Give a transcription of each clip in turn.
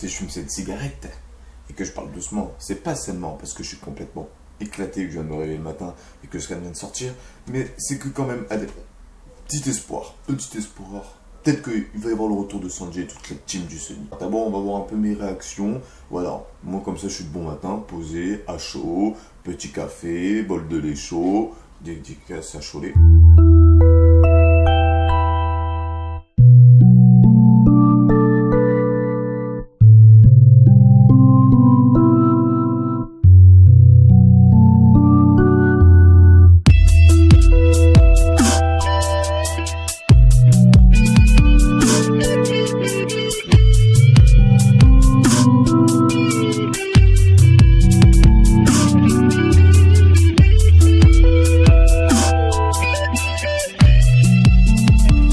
si je fume cette cigarette et que je parle doucement, c'est pas seulement parce que je suis complètement éclaté, que je viens de me réveiller le matin et que ce scan vient de sortir, mais c'est que quand même, allez, petit espoir. Peut-être qu'il va y avoir le retour de Sanjay et toute la team du Sony. D'abord, on va voir un peu mes réactions. Voilà, moi comme ça, je suis de bon matin, posé, à chaud, petit café, bol de lait chaud, dédicace à Cholet.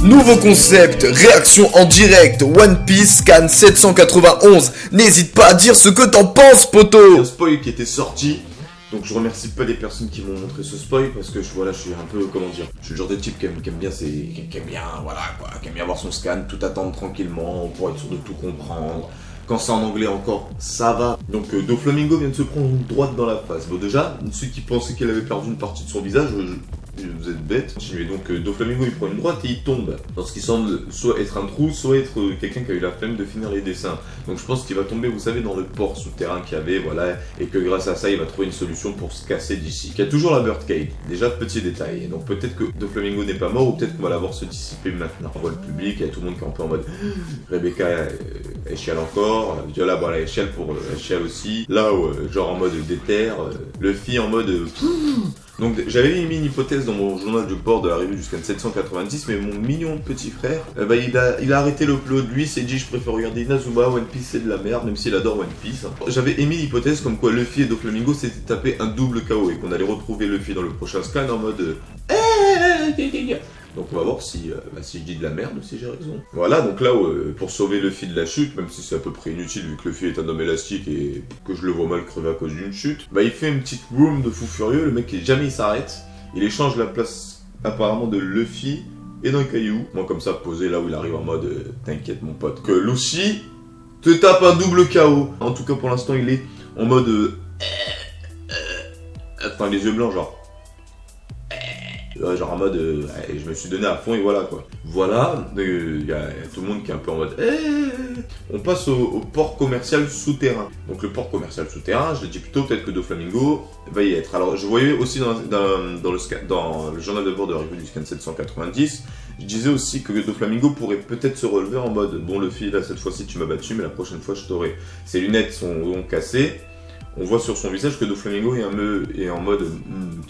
Nouveau concept, réaction en direct, One Piece Scan 791. N'hésite pas à dire ce que t'en penses, poto. Un spoil qui était sorti, donc je remercie pas les personnes qui m'ont montré ce spoil parce que je suis un peu, comment dire, je suis le genre de type qui aime bien, qui aime bien voir son scan, tout attendre tranquillement pour être sûr de tout comprendre. Quand c'est en anglais encore, ça va. Donc Doflamingo vient de se prendre une droite dans la face. Bon déjà, ceux qui pensaient qu'il avait perdu une partie de son visage, vous êtes bêtes. Continuez. Donc Doflamingo il prend une droite et il tombe. Dans ce qui semble soit être un trou, soit être quelqu'un qui a eu la flemme de finir les dessins. Donc je pense qu'il va tomber, vous savez, dans le port souterrain qu'il y avait, voilà. Et que grâce à ça, il va trouver une solution pour se casser d'ici. Il y a toujours la Birdcage. Déjà, petit détail. Donc peut-être que Doflamingo n'est pas mort, ou peut-être qu'on va la voir se dissiper maintenant. On voit le public, il y a tout le monde qui est un peu en mode Rebecca elle chiale encore. Viola, bon, elle chiale pour elle chiale aussi. Là, genre en mode déter. Luffy en mode. Donc j'avais mis une hypothèse dans mon journal de bord de la revue du scan 790, mais mon mignon petit frère, il a arrêté l'upload. Lui s'est dit je préfère regarder Inazuma, One Piece c'est de la merde, même s'il adore One Piece. J'avais émis l'hypothèse comme quoi Luffy et Doflamingo s'étaient tapé un double KO et qu'on allait retrouver Luffy dans le prochain scan en mode. Donc on va voir si je dis de la merde ou si j'ai raison. Voilà, donc là, pour sauver Luffy de la chute, même si c'est à peu près inutile vu que Luffy est un homme élastique et que je le vois mal crever à cause d'une chute, il fait une petite room de fou furieux, le mec jamais il s'arrête, il échange la place apparemment de Luffy et d'un caillou. Moi comme ça, posé là où il arrive en mode t'inquiète mon pote, que Luffy te tape un double KO. En tout cas pour l'instant il est en mode... Enfin les yeux blancs genre... genre en mode je me suis donné à fond et voilà quoi. Voilà, il y a tout le monde qui est un peu en mode On passe au port commercial souterrain. Donc le port commercial souterrain, je le dis plutôt, peut-être que Doflamingo va y être. Alors je voyais aussi dans le journal de bord de la revue du scan 790, je disais aussi que Doflamingo pourrait peut-être se relever en mode bon Luffy là cette fois-ci tu m'as battu mais la prochaine fois je t'aurai. Ses lunettes sont cassées. On voit sur son visage que Doflamingo est en mode,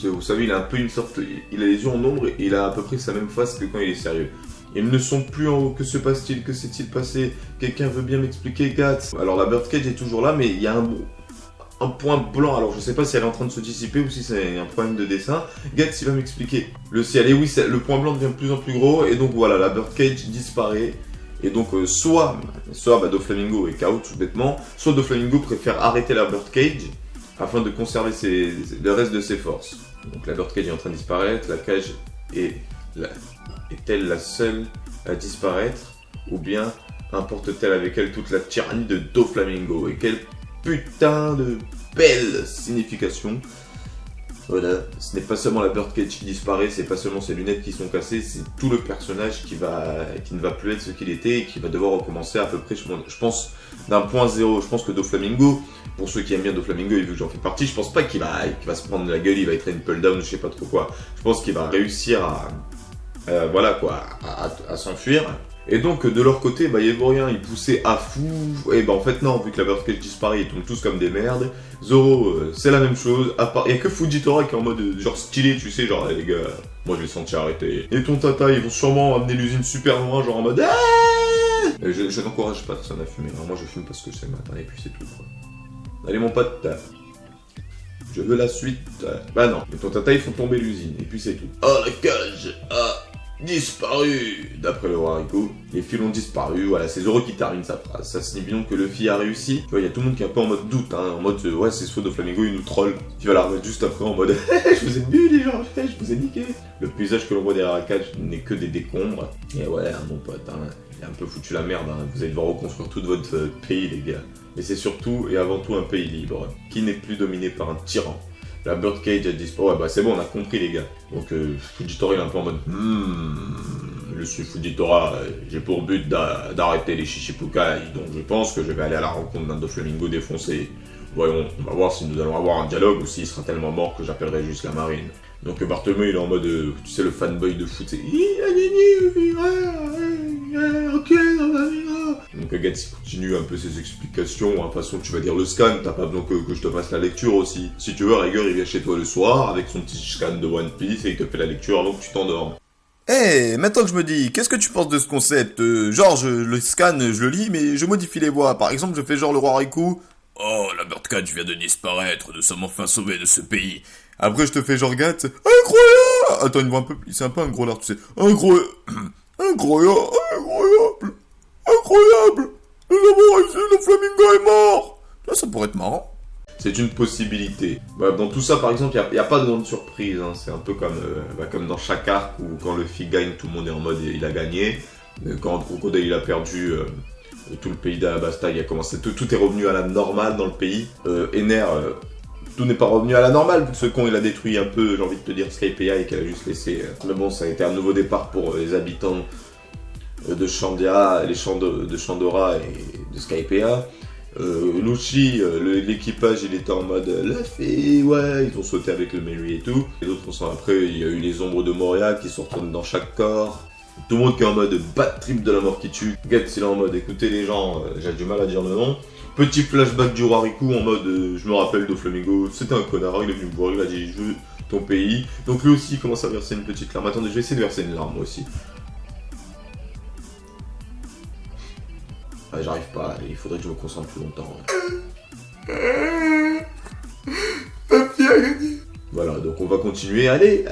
vous savez, il a un peu une sorte, il a les yeux en ombre et il a à peu près sa même face que quand il est sérieux. Ils ne sont plus en haut, que se passe-t-il, que s'est-il passé? Quelqu'un veut bien m'expliquer, Guts? Alors la Birdcage est toujours là, mais il y a un point blanc, alors je sais pas si elle est en train de se dissiper ou si c'est un problème de dessin. Guts, il va m'expliquer. Le ciel, et oui, le point blanc devient de plus en plus gros, et donc voilà, la Birdcage disparaît. Et donc, soit Doflamingo est KO tout bêtement, soit Doflamingo préfère arrêter la Birdcage afin de conserver le reste de ses forces. Donc la Birdcage est en train de disparaître, la cage est-elle la seule à disparaître? Ou bien importe-t-elle avec elle toute la tyrannie de Doflamingo? Et quelle putain de belle signification! Voilà, ce n'est pas seulement la Birdcage qui disparaît, c'est pas seulement ses lunettes qui sont cassées, c'est tout le personnage qui ne va plus être ce qu'il était et qui va devoir recommencer à peu près, je pense, d'un point zéro. Je pense que Doflamingo, pour ceux qui aiment bien Doflamingo et vu que j'en fais partie, je pense pas qu'il va se prendre la gueule, il va être une pull down, je sais pas trop quoi. Je pense qu'il va réussir à s'enfuir. Et donc de leur côté, Yévorien ils poussaient à fou, et en fait non, vu que la Birdcage disparaît, ils tombent tous comme des merdes. Zoro, c'est la même chose, à part, il y a que Fujitora qui est en mode genre stylé, tu sais, genre les gars, moi je vais sentir arrêter. Et ton tata, ils vont sûrement amener l'usine super loin, genre en mode je n'encourage pas personne à fumer, alors moi je fume parce que c'est le matin et puis c'est tout quoi. Allez mon pote, je veux la suite. Bah non, et ton tata ils font tomber l'usine, et puis c'est tout. Oh la cage, disparu. D'après le roi Rico, les fils ont disparu, voilà, c'est Zoro qui termine sa phrase. Ça signifie donc que Luffy a réussi. Tu vois, il y a tout le monde qui est un peu en mode doute, en mode ouais, c'est soit Doflamingo, il nous troll. Tu vas la remettre juste après en mode je vous ai bu les gens, je vous ai niqué. Le paysage que l'on voit derrière la cage n'est que des décombres. Et ouais, mon pote, il a un peu foutu la merde, hein. Vous allez devoir reconstruire tout votre pays, les gars. Mais c'est surtout et avant tout un pays libre, qui n'est plus dominé par un tyran. La Birdcage a disparu. Ouais, bah c'est bon, on a compris, les gars. Donc, Fujitora, il est un peu en mode je suis Fujitora, j'ai pour but d'arrêter les Shichibukai, donc je pense que je vais aller à la rencontre d'un Doflamingo défoncé. Voyons, on va voir si nous allons avoir un dialogue ou s'il sera tellement mort que j'appellerai juste la marine. Donc Bartholomew, il est en mode, tu sais, le fanboy de foot, c'est il a gagné, ok, donc Gatsi continue un peu ses explications, hein. De toute façon tu vas dire le scan, t'as pas besoin que je te fasse la lecture aussi. Si tu veux, à rigueur, il vient chez toi le soir avec son petit scan de One Piece et il te fait la lecture avant que tu t'endormes. Eh, maintenant que je me dis, qu'est-ce que tu penses de ce concept? Genre, le scanne, je le lis, mais je modifie les voix. Par exemple, je fais genre le roi Riku. Oh, la Birdcage vient de disparaître, nous sommes enfin sauvés de ce pays. Après, je te fais genre Gat. Incroyable! Attends, une voix un peu plus, c'est un peu un gros lard, tu sais. Incroyable! Incroyable! Nous avons réussi, le flamingo est mort! Ça pourrait être marrant. C'est une possibilité. Bah, dans tout ça, par exemple, il n'y a pas de grande surprise. Hein. C'est un peu comme dans chaque arc où quand Luffy gagne, tout le monde est en mode il a gagné. Mais quand Crocodile il a perdu, tout le pays d'Alabasta, il a commencé. Tout est revenu à la normale dans le pays. Ener, tout n'est pas revenu à la normale. Vu que ce con il a détruit un peu, j'ai envie de te dire, Skypiea et qu'elle a juste laissé. Mais bon, ça a été un nouveau départ pour les habitants de Chandia, les de Chandora et de Skypiea. Lucci, l'équipage il était en mode Luffy, ouais, ils ont sauté avec le Mary et tout. Et d'autres sont après, il y a eu les ombres de Moria qui sont retournées dans chaque corps. Tout le monde qui est en mode bad trip de la mort qui tue. Guts il est en mode écoutez les gens, j'ai du mal à dire le nom. Petit flashback du roi Riku en mode je me rappelle de Flamingo, c'était un connard, il est venu me voir, il a dit je veux ton pays. Donc lui aussi il commence à verser une petite larme. Attendez, je vais essayer de verser une larme moi aussi. Ah, j'arrive pas, il faudrait que je me concentre plus longtemps. Papy a gagné. Voilà, donc on va continuer. Allez.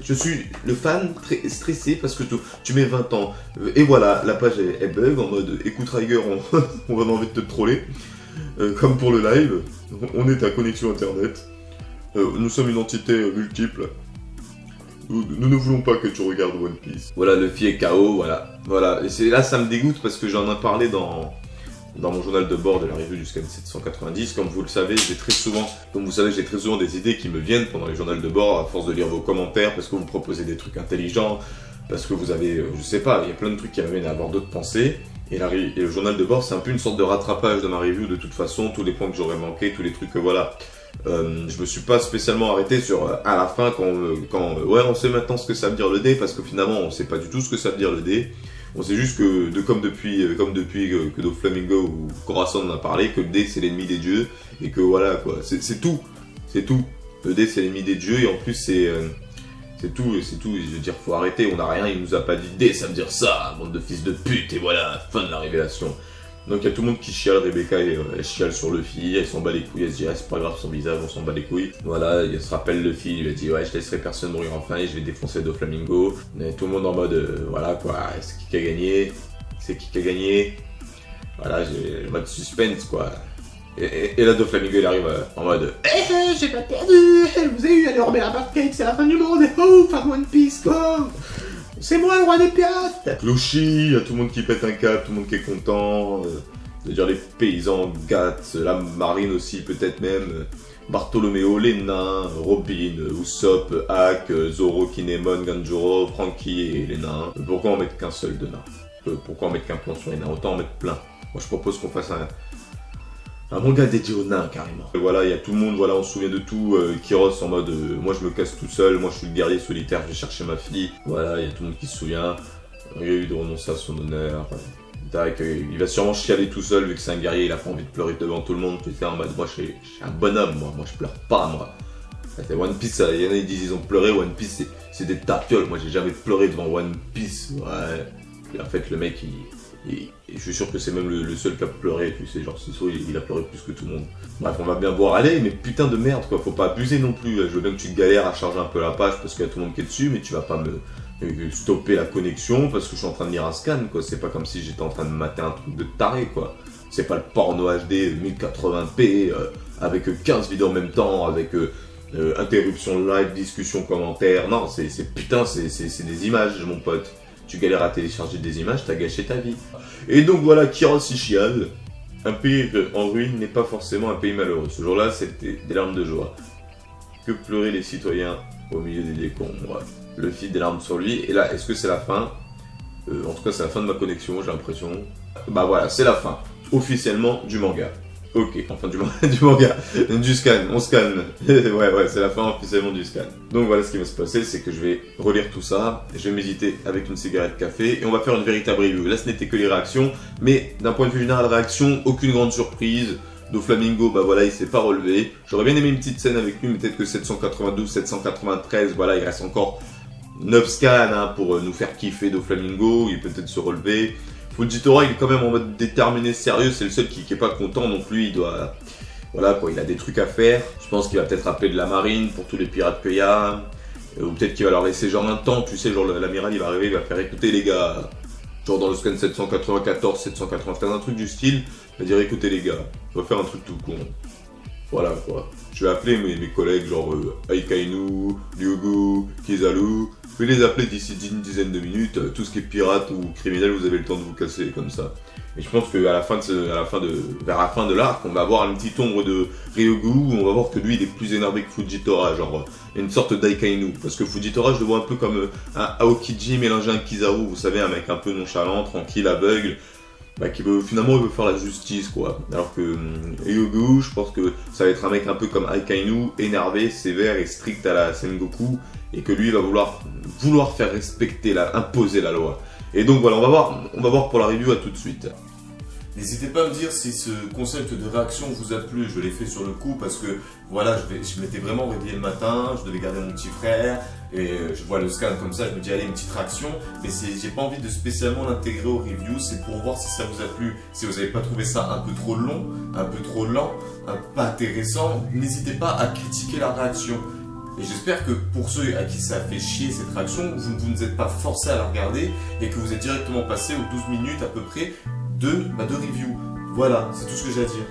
Je suis le fan très stressé parce que tu mets 20 ans. Et voilà, la page elle bug en mode écoute Riger, on va envie de te troller. Comme pour le live, on est à connexion internet. Nous sommes une entité multiple. Nous ne voulons pas que tu regardes One Piece. Voilà, Luffy est KO, voilà. Et là, ça me dégoûte parce que j'en ai parlé dans mon journal de bord de la review du Scan 790. Comme vous le savez, j'ai très souvent des idées qui me viennent pendant les journaux de bord à force de lire vos commentaires parce que vous proposez des trucs intelligents, parce que vous avez, je sais pas, il y a plein de trucs qui m'amènent à avoir d'autres pensées. Et le journal de bord, c'est un peu une sorte de rattrapage de ma review de toute façon, tous les points que j'aurais manqué, tous les trucs que voilà. Je me suis pas spécialement arrêté sur à la fin quand ouais on sait maintenant ce que ça veut dire le dé parce que finalement on sait pas du tout ce que ça veut dire le dé. On sait juste que comme depuis que Doflamingo ou Corazon en a parlé que le dé c'est l'ennemi des dieux et que voilà quoi c'est tout. Le dé c'est l'ennemi des dieux et en plus c'est tout, je veux dire faut arrêter, on a rien, il nous a pas dit dé ça veut dire ça, bande de fils de pute et voilà, fin de la révélation. Donc il y a tout le monde qui chiale, Rebecca elle chiale sur Luffy, elle s'en bat les couilles, elle se dit ah, c'est pas grave son visage, on s'en bat les couilles. Voilà, elle se rappelle Luffy, il lui a dit ouais je laisserai personne mourir enfin et je vais défoncer Doflamingo. Et tout le monde en mode voilà quoi, c'est qui a gagné, voilà, j'ai le mode suspense quoi. Et là Doflamingo il arrive en mode j'ai pas perdu, vous avez eu, allez remettre la Birdcage, c'est la fin du monde, oh fin de One Piece quoi. C'est moi le roi des pirates. Clochi, il y a tout le monde qui pète un câble, tout le monde qui est content. C'est-à-dire les paysans, Gats, la marine aussi peut-être même. Bartholomew, les nains, Robin, Usopp, Hack, Zoro, Kinemon, Ganjuro, Franky et les nains. Pourquoi en mettre qu'un seul de nains? Pourquoi en mettre qu'un plan sur les nains? Autant en mettre plein. Moi je propose qu'on fasse un manga dédié aux nains carrément. Et voilà, il y a tout le monde, voilà, on se souvient de tout. Kiros en mode moi je me casse tout seul, moi je suis le guerrier solitaire, je vais chercher ma fille. Voilà, il y a tout le monde qui se souvient. Il y a eu de renoncer à son honneur. Il va sûrement chialer tout seul vu que c'est un guerrier, il a pas envie de pleurer devant tout le monde. Tu sais, en mode moi je suis un bonhomme, moi je pleure pas moi. One Piece, il y en a qui disent ils ont pleuré, One Piece c'est des tapioles, moi j'ai jamais pleuré devant One Piece. Ouais. Et en fait le mec et je suis sûr que c'est même le seul qui a pleuré, tu sais, genre Siso il a pleuré plus que tout le monde. Bref, on va bien voir aller, mais putain de merde quoi, faut pas abuser non plus. Je veux bien que tu galères à charger un peu la page parce qu'il y a tout le monde qui est dessus, mais tu vas pas me stopper la connexion parce que je suis en train de lire un scan quoi, c'est pas comme si j'étais en train de mater un truc de taré quoi. C'est pas le porno HD 1080p avec 15 vidéos en même temps, avec interruption live, discussion, commentaire, non, c'est des images mon pote. tu galères à télécharger des images, t'as gâché ta vie. Et donc voilà, Kiros Ishial, un pays en ruine n'est pas forcément un pays malheureux. Ce jour-là, c'était des larmes de joie. Que pleuraient les citoyens au milieu des décombres. Le fit des larmes sur lui, et là, est-ce que c'est la fin? En tout cas, c'est la fin de ma connexion, j'ai l'impression. Bah voilà, c'est la fin, officiellement, du manga. Ok, enfin du manga, du scan, on scanne. ouais, c'est la fin officiellement du scan. Donc voilà ce qui va se passer, c'est que je vais relire tout ça, je vais méditer avec une cigarette café, et on va faire une véritable review. Là, ce n'était que les réactions, mais d'un point de vue général, réaction, aucune grande surprise. Doflamingo, bah voilà, il s'est pas relevé. J'aurais bien aimé une petite scène avec lui, mais peut-être que 792, 793, voilà, il reste encore 9 scans hein, pour nous faire kiffer Doflamingo, il peut peut-être se relever. Fujitora, il est quand même en mode déterminé, sérieux, c'est le seul qui est pas content, donc lui, il doit... Voilà quoi, il a des trucs à faire. Je pense qu'il va peut-être appeler de la marine pour tous les pirates qu'il y a. Ou peut-être qu'il va leur laisser genre un temps, tu sais, genre l'amiral, il va arriver, il va faire écouter les gars. Genre dans le scan 794, 793, un truc du style. Il va dire écoutez les gars, on va faire un truc tout con. Voilà quoi. Je vais appeler mes collègues genre Aikainu, Ryugu, Kizaru. Je vais les appeler d'ici une dizaine de minutes. Tout ce qui est pirate ou criminel, vous avez le temps de vous casser comme ça. Et je pense qu'à vers la fin de l'arc, on va avoir une petite ombre de Ryugu où on va voir que lui il est plus énervé que Fujitora, genre une sorte d'Aikainu. Parce que Fujitora, je le vois un peu comme un Aokiji mélangé à un Kizaru, vous savez, un mec un peu nonchalant, tranquille, aveugle. Bah, qui veut faire la justice quoi. Alors que Ryugu, je pense que ça va être un mec un peu comme Aikainu, énervé, sévère et strict à la Sengoku, et que lui il va vouloir faire respecter imposer la loi. Et donc voilà, on va voir pour la review, à tout de suite. N'hésitez pas à me dire si ce concept de réaction vous a plu, je l'ai fait sur le coup parce que voilà, je m'étais vraiment réveillé le matin, je devais garder mon petit frère et je vois le scan comme ça, je me dis allez une petite réaction, mais j'ai pas envie de spécialement l'intégrer au review, c'est pour voir si ça vous a plu, si vous n'avez pas trouvé ça un peu trop long, un peu trop lent, pas intéressant, n'hésitez pas à critiquer la réaction. Et j'espère que pour ceux à qui ça fait chier cette réaction, vous ne êtes pas forcé à la regarder et que vous êtes directement passé aux 12 minutes à peu près de review. Voilà, c'est tout ce que j'ai à dire.